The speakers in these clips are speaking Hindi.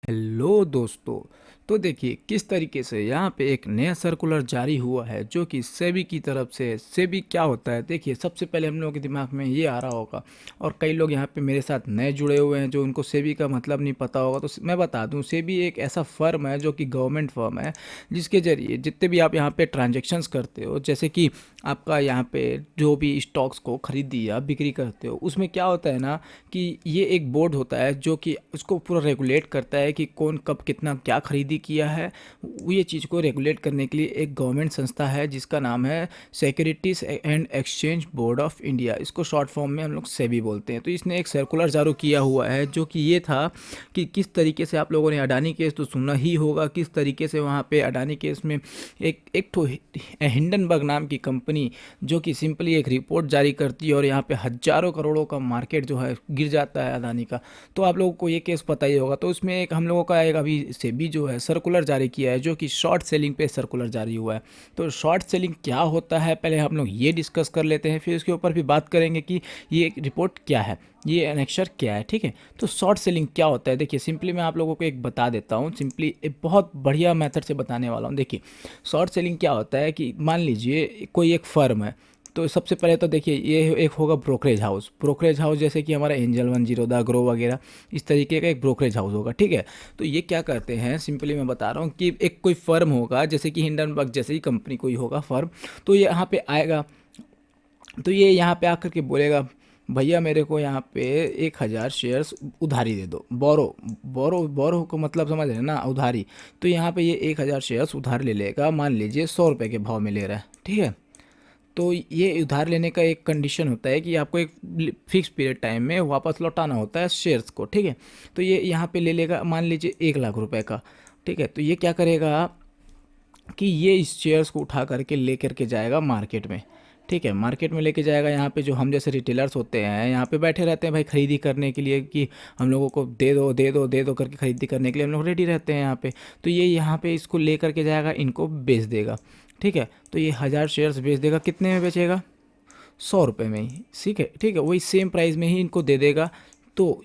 हेलो दोस्तों। तो देखिए किस तरीके से यहाँ पे एक नया सर्कुलर जारी हुआ है जो कि सेबी की तरफ से है। सेबी क्या होता है, देखिए सबसे पहले हम लोगों के दिमाग में ये आ रहा होगा और कई लोग यहाँ पे मेरे साथ नए जुड़े हुए हैं जो उनको सेबी का मतलब नहीं पता होगा। तो मैं बता दूँ, सेबी एक ऐसा फर्म है जो कि गवर्नमेंट फर्म है जिसके जरिए जितने भी आप यहाँ पे ट्रांजेक्शन्स करते हो, जैसे कि आपका यहाँ पे जो भी स्टॉक्स को खरीदी या बिक्री करते हो, उसमें क्या होता है ना कि ये एक बोर्ड होता है जो कि उसको पूरा रेगुलेट करता है कि कौन कब कितना क्या खरीदी किया है। ये चीज़ को रेगुलेट करने के लिए एक गवर्नमेंट संस्था है जिसका नाम है securities and exchange board of India. इसको शॉर्ट फॉर्म में हम लोग सेबी बोलते हैं। तो इसने एक सर्कुलर जारी किया हुआ है जो कि ये था कि किस तरीके से आप लोगों ने अडानी केस तो सुना ही होगा, किस तरीके से वहाँ पे अडानी केस में एक एक तो हिंडनबर्ग नाम की कंपनी जो कि सिंपली एक रिपोर्ट जारी करती है और यहाँ पे हजारों करोड़ों का मार्केट जो है गिर जाता है अदानी का। तो आप लोगों को ये केस पता ही होगा। तो उसमें एक हम लोगों का एक अभी सेबी जो है सर्कुलर जारी किया है जो कि शॉर्ट सेलिंग पे सर्कुलर जारी हुआ है। तो शॉर्ट सेलिंग क्या होता है पहले हम लोग ये डिस्कस कर लेते हैं, फिर उसके ऊपर भी बात करेंगे कि ये रिपोर्ट क्या है, ये एनेक्सर क्या है। ठीक है, तो शॉर्ट सेलिंग क्या होता है, देखिए सिंपली मैं आप लोगों को एक बता देता हूँ, सिंपली एक बहुत बढ़िया मेथड से बताने वाला हूँ। देखिए शॉर्ट सेलिंग क्या होता है कि मान लीजिए कोई एक फर्म है। तो सबसे पहले तो देखिए ये एक होगा ब्रोकरेज हाउस जैसे कि हमारा एंजल वन जीरोदा ग्रो वगैरह, इस तरीके का एक ब्रोकरेज हाउस होगा। ठीक है, तो ये क्या करते हैं, सिंपली मैं बता रहा हूँ कि एक कोई फर्म होगा जैसे कि हिंडनबर्ग जैसे ही कंपनी कोई होगा फर्म, तो ये यहाँ पे आएगा। तो ये यहाँ पे आकर के बोलेगा भैया मेरे को यहाँ पे 1,000 शेयर्स उधारी दे दो। बोरो बोरो बोरो को मतलब समझ रहे हैं ना, उधारी। तो यहाँ पे ये 1,000 शेयर्स उधार ले लेगा, मान लीजिए 100 रुपये के भाव में ले रहा है। ठीक है, तो ये उधार लेने का एक कंडीशन होता है कि आपको एक फिक्स पीरियड टाइम में वापस लौटाना होता है शेयर्स को। ठीक है, तो ये यहाँ पे ले लेगा मान लीजिए 1,00,000 रुपए का। ठीक है, तो ये क्या करेगा कि ये इस शेयर्स को उठा करके ले करके जाएगा मार्केट में। ठीक है, मार्केट में लेके जाएगा। यहाँ पे जो हम जैसे रिटेलर्स होते हैं यहाँ पे बैठे रहते हैं भाई खरीदी करने के लिए कि हम लोगों को दे दो दे दो दे दो करके खरीदी करने के लिए हम लोग रेडी रहते हैं यहाँ पे। तो ये यहाँ पे इसको ले करके जाएगा, इनको बेच देगा। ठीक है, तो ये 1,000 शेयर्स बेच देगा, कितने में बेचेगा, 100 रुपये में ही। ठीक है, वही सेम प्राइस में ही इनको दे देगा। तो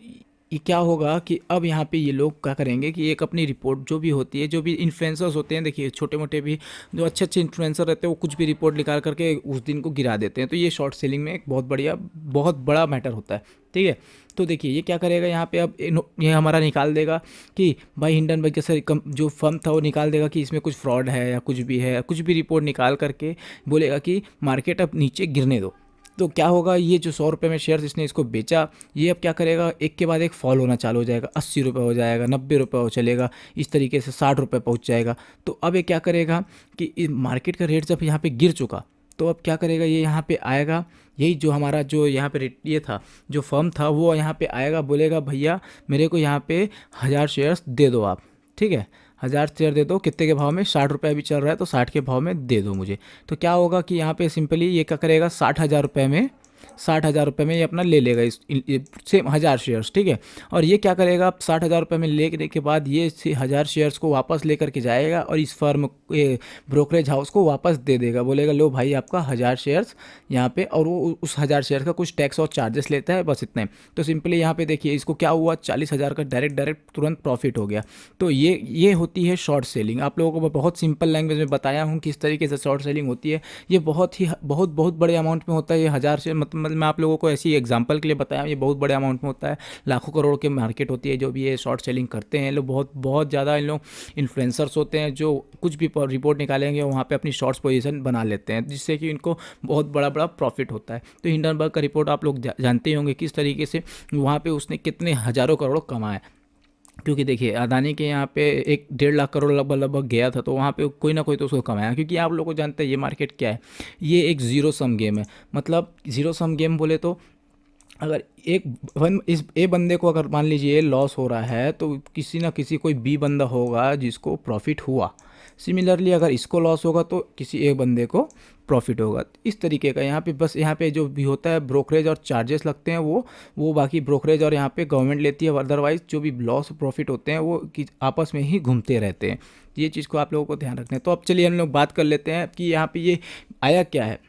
ये क्या होगा कि अब यहाँ पे ये लोग क्या करेंगे कि एक अपनी रिपोर्ट जो भी होती है, जो भी इन्फ्लुएंसर्स होते हैं, देखिए छोटे मोटे भी जो अच्छे अच्छे इन्फ्लुएंसर रहते हैं वो कुछ भी रिपोर्ट निकाल करके उस दिन को गिरा देते हैं। तो ये शॉर्ट सेलिंग में एक बहुत बड़ा मैटर होता है। ठीक है, तो देखिए ये क्या करेगा यहाँ पे अब ये हमारा निकाल देगा कि भाई हिंडनबर्ग जैसे जो फर्म था वो निकाल देगा कि इसमें कुछ फ्रॉड है या कुछ भी है, कुछ भी रिपोर्ट निकाल करके बोलेगा कि मार्केट अब नीचे गिरने दो। तो क्या होगा, ये जो 100 रुपये में शेयर्स इसने इसको बेचा, ये अब क्या करेगा, एक के बाद एक फॉल होना चालू हो जाएगा। 80 रुपये हो जाएगा, 90 रुपये हो चलेगा, इस तरीके से 60 रुपये पहुंच जाएगा। तो अब ये क्या करेगा कि मार्केट का रेट जब यहाँ पे गिर चुका, तो अब क्या करेगा, ये यहाँ पे आएगा। यही जो हमारा जो यहाँ पे ये था, जो फर्म था, वो यहाँ पे आएगा, बोलेगा भैया मेरे को यहाँ पे 1,000 शेयर्स दे दो आप। ठीक है, 1,000 शेयर दे दो, कितने के भाव में, 60 रुपये अभी चल रहा है तो 60 के भाव में दे दो मुझे। तो क्या होगा कि यहाँ पे सिंपली ये क्या करेगा, 60,000 रुपये में, 60,000 रुपये में ये अपना ले लेगा इस सेम 1,000 शेयर्स। ठीक है, और ये क्या करेगा, अब 60,000 रुपये में लेने के बाद ये 1,000 शेयर्स को वापस ले करके जाएगा और इस फर्म ब्रोकरेज हाउस को वापस दे देगा, बोलेगा लो भाई आपका 1,000 शेयर्स यहाँ पे। और वो उस 1,000 शेयर का कुछ टैक्स और चार्जेस लेता है, बस इतना ही। तो सिंपली यहाँ पे देखिए इसको क्या हुआ, 40,000 का डायरेक्ट तुरंत प्रॉफिट हो गया। तो ये होती है शॉर्ट सेलिंग। आप लोगों को मैं बहुत सिंपल लैंग्वेज में बताया हूँ किस तरीके से शॉर्ट सेलिंग होती है। ये बहुत बड़े अमाउंट में होता है। ये 1,000 शेयर मतलब मैं आप लोगों को ऐसी एग्जांपल के लिए बताया, ये बहुत बड़े अमाउंट में होता है। लाखों करोड़ की मार्केट होती है जो भी ये शॉर्ट सेलिंग करते हैं लोग। बहुत बहुत ज़्यादा इन लोग इन्फ्लुएंसर्स होते हैं जो कुछ भी रिपोर्ट निकालेंगे वहाँ पे अपनी शॉर्ट्स पोजीशन बना लेते हैं, जिससे कि इनको बहुत बड़ा बड़ा प्रॉफिट होता है। तो हिंडनबर्ग का रिपोर्ट आप लोग जानते ही होंगे किस तरीके से वहाँ पे उसने कितने हज़ारों करोड़ कमाए। क्योंकि देखिए अदानी के यहाँ पे 1-1.5 लाख करोड़ लगभग लगभग गया था, तो वहाँ पे कोई ना कोई तो उसको कमाया। क्योंकि आप लोग को जानते हैं ये मार्केट क्या है, ये एक ज़ीरो सम गेम है। मतलब ज़ीरो सम गेम बोले तो अगर इस ए बंदे को अगर मान लीजिए लॉस हो रहा है तो किसी ना किसी कोई बी बंदा होगा जिसको प्रॉफिट हुआ। सिमिलरली अगर इसको लॉस होगा तो किसी एक बंदे को प्रॉफिट होगा। इस तरीके का यहाँ पे बस यहाँ पे जो भी होता है ब्रोकरेज और चार्जेस लगते हैं वो बाकी ब्रोकरेज और यहाँ पे गवर्नमेंट लेती है। अदरवाइज जो भी लॉस प्रॉफिट होते हैं वो आपस में ही घूमते रहते हैं। ये चीज़ को आप लोगों को ध्यान रखना है। तो अब चलिए हम लोग बात कर लेते हैं कि यहाँ पे ये आया क्या है।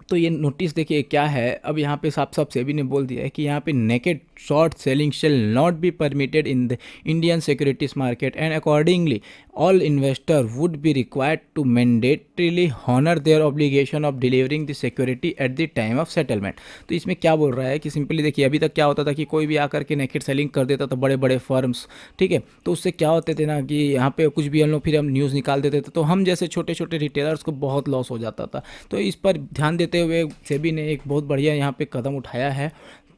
तो ये नोटिस देखिए क्या है, अब यहाँ पे साफ साफ सेबी ने बोल दिया है कि यहाँ पे naked short selling shall not be permitted in the Indian securities market and accordingly all investor would be required to mandatorily honor their obligation of delivering the security at the time of settlement। तो इसमें क्या बोल रहा है कि सिंपली देखिए, अभी तक क्या होता था कि कोई भी आकर के नेकेड सेलिंग कर देता था, बड़े बड़े फर्म्स, ठीक है, तो उससे क्या होते थे ना कि यहाँ पे कुछ भी हम लोग फिर हम न्यूज़ निकाल देते थे, तो हम जैसे छोटे छोटे रिटेलर्स को बहुत लॉस हो जाता था। तो इस पर ध्यान देते हुए सेबी ने एक बहुत बढ़िया यहाँ पे कदम उठाया है,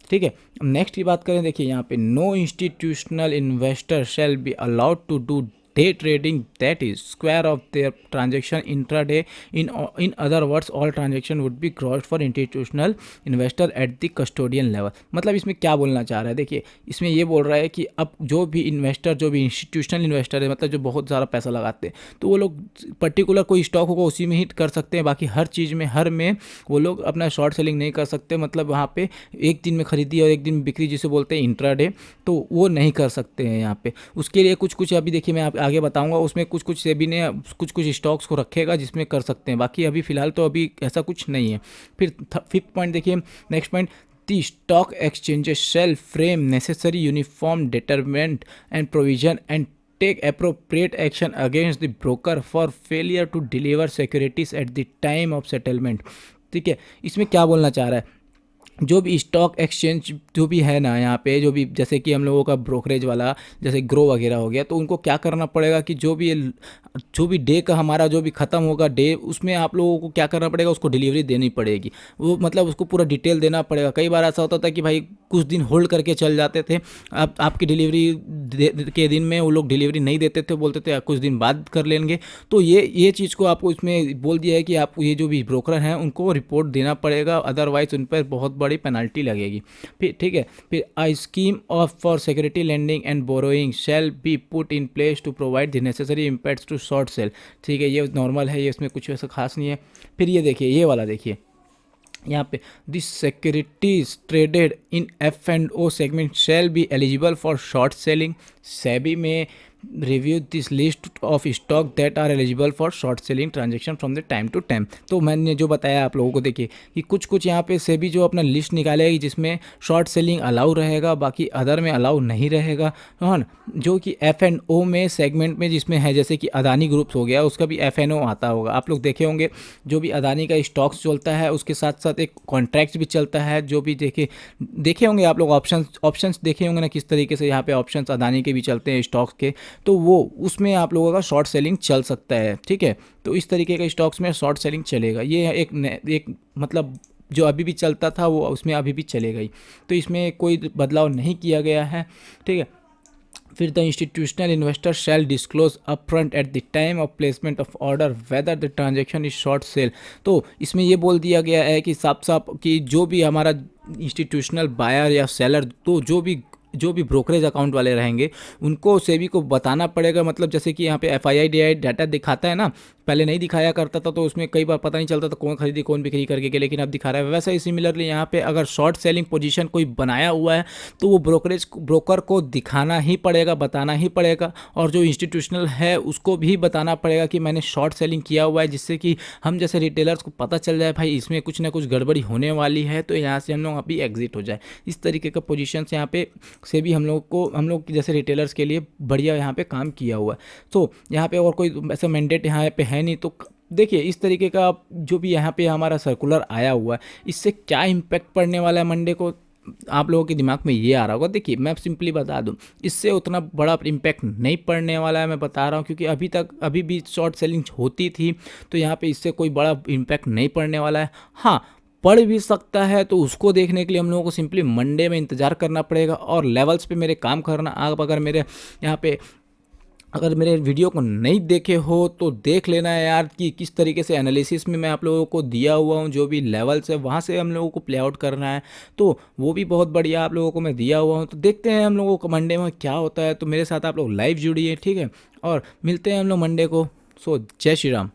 ठीक है। नेक्स्ट की बात करें, देखिए यहाँ पे no institutional investor shall be allowed to do day trading that is square of their transaction intraday। in other words all transaction would be grossed for institutional investor at the custodian level। मतलब इसमें क्या बोलना चाह रहा है, देखिए इसमें ये बोल रहा है कि अब जो भी इन्वेस्टर, जो भी इंस्टीट्यूशनल इन्वेस्टर है, मतलब जो बहुत सारा पैसा लगाते हैं, तो वो लोग पर्टिकुलर कोई स्टॉक होगा उसी में ही कर सकते हैं, बाकी हर चीज़ में, हर में वो लोग अपना शॉर्ट सेलिंग नहीं कर सकते। मतलब वहाँ पे एक दिन में खरीदी और एक दिन में बिक्री जिसे बोलते हैं इंट्राडे, तो वो नहीं कर सकते हैं यहाँ पे। उसके लिए कुछ कुछ अभी देखिए मैं आप आगे बताऊंगा, उसमें कुछ कुछ सेबी ने कुछ कुछ स्टॉक्स को रखेगा जिसमें कर सकते हैं, बाकी अभी फिलहाल तो अभी ऐसा कुछ नहीं है। फिर फिफ्थ पॉइंट देखिए, next point, the stock exchanges shall frame necessary uniform determinant and provision and take appropriate action against the broker for failure to deliver securities at the time of settlement। ठीक है, इसमें क्या बोलना चाह रहा है, जो भी स्टॉक एक्सचेंज जो भी है ना यहाँ पे, जो भी जैसे कि हम लोगों का ब्रोकरेज वाला जैसे ग्रो वगैरह हो गया, तो उनको क्या करना पड़ेगा कि जो भी डे का हमारा जो भी ख़त्म होगा डे, उसमें आप लोगों को क्या करना पड़ेगा, उसको डिलीवरी देनी पड़ेगी। वो मतलब उसको पूरा डिटेल देना पड़ेगा। कई बार ऐसा होता था कि भाई कुछ दिन होल्ड करके चल जाते थे, अब आपकी डिलीवरी के दिन में वो लोग डिलीवरी नहीं देते थे, बोलते थे कुछ दिन बाद कर लेंगे। तो ये चीज़ को आपको इसमें बोल दिया है कि आप ये जो भी ब्रोकर हैं उनको रिपोर्ट देना पड़ेगा, अदरवाइज उन पर बहुत बड़ी पेनल्टी लगेगी। फिर ठीक है, फिर I scheme of for security lending and borrowing shall be put in place to provide the necessary impacts to short sell. ठीक है, ये नॉर्मल है, ये इसमें कुछ वैसा खास नहीं है। फिर ये देखिए, ये वाला देखिए यहाँ पे, this securities traded in F&O segment shall be eligible for short selling. SEBI may review this list of stock that are eligible for short selling transaction from the time to time. तो मैंने जो बताया आप लोगों को, देखिए कि कुछ कुछ यहाँ पे सेबी जो अपना लिस्ट निकालेगी जिसमें शॉर्ट सेलिंग अलाउ रहेगा, बाकी अदर में अलाउ नहीं रहेगा। हाँ, जो कि F&O में सेगमेंट में जिसमें है, जैसे कि अदानी ग्रुप्स हो गया, उसका भी F&O आता होगा, आप लोग देखे होंगे। जो भी अदानी का स्टॉक्स चलता है उसके साथ साथ एक कॉन्ट्रैक्ट भी चलता है, जो भी देखे होंगे आप लोग, ऑप्शंस देखे होंगे ना किस तरीके से यहाँ पे ऑप्शंस अदानी के भी चलते हैं स्टॉक्स के, तो वो उसमें आप लोगों का शॉर्ट सेलिंग चल सकता है। ठीक है, तो इस तरीके के स्टॉक्स में शॉर्ट सेलिंग चलेगा। ये एक मतलब जो अभी भी चलता था वो उसमें अभी भी चलेगा ही, तो इसमें कोई बदलाव नहीं किया गया है। ठीक है, फिर the institutional investor shall disclose upfront at the time of placement of order whether the transaction is short sell. तो इसमें ये बोल दिया गया है कि साफ साफ कि जो भी हमारा इंस्टीट्यूशनल बायर या सेलर, तो जो भी ब्रोकरेज अकाउंट वाले रहेंगे उनको सेबी को बताना पड़ेगा। मतलब जैसे कि यहाँ पे FII डाटा दिखाता है ना, पहले नहीं दिखाया करता था, तो उसमें कई बार पता नहीं चलता था कौन खरीदी कौन बिक्री करके के, लेकिन अब दिखा रहा है। वैसा ही सिमिलरली यहाँ पे अगर शॉर्ट सेलिंग पोजीशन कोई बनाया हुआ है तो वो ब्रोकर को दिखाना ही पड़ेगा, बताना ही पड़ेगा, और जो इंस्टीट्यूशनल है उसको भी बताना पड़ेगा कि मैंने शॉर्ट सेलिंग किया हुआ है, जिससे कि हम जैसे रिटेलर्स को पता चल जाए भाई इसमें कुछ ना कुछ गड़बड़ी होने वाली है, तो यहाँ से हम लोग अभी एग्जिट हो जाए। इस तरीके का पोजीशन यहाँ पे से भी हम लोग जैसे रिटेलर्स के लिए बढ़िया यहाँ पे काम किया हुआ है। तो यहाँ पे और कोई ऐसा मैंडेट यहाँ पे है नहीं। तो देखिए इस तरीके का जो भी यहाँ पे हमारा सर्कुलर आया हुआ है, इससे क्या इम्पैक्ट पड़ने वाला है मंडे को, आप लोगों के दिमाग में ये आ रहा होगा। देखिए मैं सिंपली बता दूं, इससे उतना बड़ा इम्पैक्ट नहीं पड़ने वाला है, मैं बता रहा हूं, क्योंकि अभी भी शॉर्ट सेलिंग होती थी, तो यहाँ पे इससे कोई बड़ा इम्पैक्ट नहीं पड़ने वाला है। हाँ, पढ़ भी सकता है, तो उसको देखने के लिए हम लोगों को सिंपली मंडे में इंतज़ार करना पड़ेगा और लेवल्स पे मेरे काम करना। आप अगर मेरे वीडियो को नहीं देखे हो तो देख लेना है यार, कि किस तरीके से एनालिसिस में मैं आप लोगों को दिया हुआ हूँ, जो भी लेवल्स है वहाँ से हम लोगों को प्ले आउट करना है, तो वो भी बहुत बढ़िया आप लोगों को मैं दिया हुआ हूँ। तो देखते हैं हम लोगों को मंडे में क्या होता है। तो मेरे साथ आप लोग लाइव जुड़िए, ठीक है, और मिलते हैं हम लोग मंडे को। सो जय श्री राम।